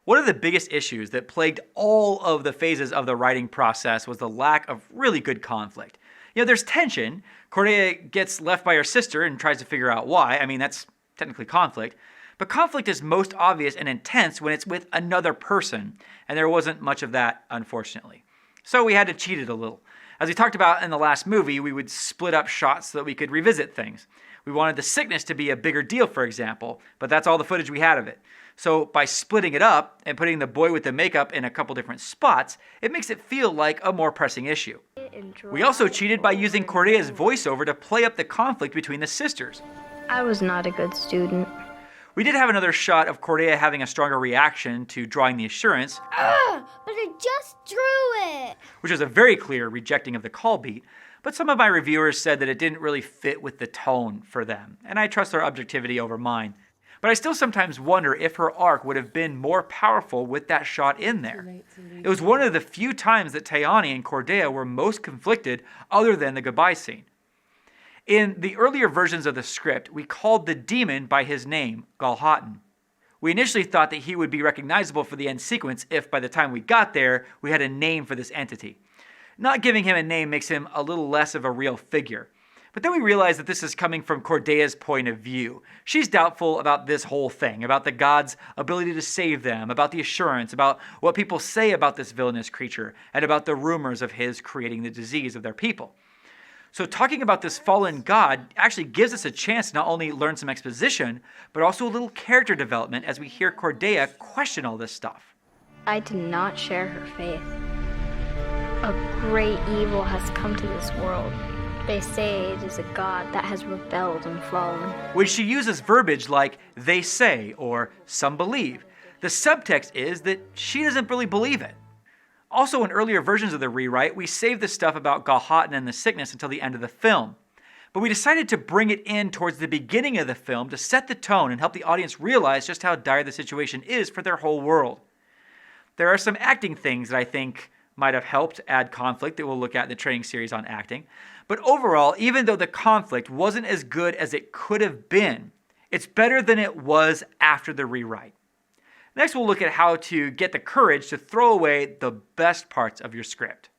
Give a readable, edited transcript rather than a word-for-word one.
One of the biggest issues that plagued all of the phases of the writing process was the lack of really good conflict. There's tension. Cordelia gets left by her sister and tries to figure out why. I mean, that's technically conflict. But conflict is most obvious and intense when it's with another person, and there wasn't much of that, unfortunately. So we had to cheat it a little. As we talked about in the last movie, we would split up shots so that we could revisit things. We wanted the sickness to be a bigger deal, for example, but that's all the footage we had of it. So by splitting it up and putting the boy with the makeup in a couple different spots, it makes it feel like a more pressing issue. We also cheated by using Cordelia's voiceover to play up the conflict between the sisters. I was not a good student. We did have another shot of Cordelia having a stronger reaction to drawing the assurance. But I just drew it! Which was a very clear rejecting of the call beat. But some of my reviewers said that it didn't really fit with the tone for them, and I trust their objectivity over mine. But I still sometimes wonder if her arc would have been more powerful with that shot in there. It was one of the few times that Tayani and Cordelia were most conflicted other than the goodbye scene. In the earlier versions of the script, we called the demon by his name, Galhatan. We initially thought that he would be recognizable for the end sequence if by the time we got there, we had a name for this entity. Not giving him a name makes him a little less of a real figure. But then we realize that this is coming from Cordelia's point of view. She's doubtful about this whole thing, about the gods' ability to save them, about the assurance, about what people say about this villainous creature, and about the rumors of his creating the disease of their people. So talking about this fallen god actually gives us a chance to not only learn some exposition, but also a little character development as we hear Cordelia question all this stuff. I did not share her faith. A great evil has come to this world. They say it is a god that has rebelled and fallen. When she uses verbiage like they say or some believe, the subtext is that she doesn't really believe it. Also, in earlier versions of the rewrite, we saved the stuff about Galhatan and the sickness until the end of the film. But we decided to bring it in towards the beginning of the film to set the tone and help the audience realize just how dire the situation is for their whole world. There are some acting things that I think might have helped add conflict that we'll look at in the training series on acting. But overall, even though the conflict wasn't as good as it could have been, it's better than it was after the rewrite. Next, we'll look at how to get the courage to throw away the best parts of your script.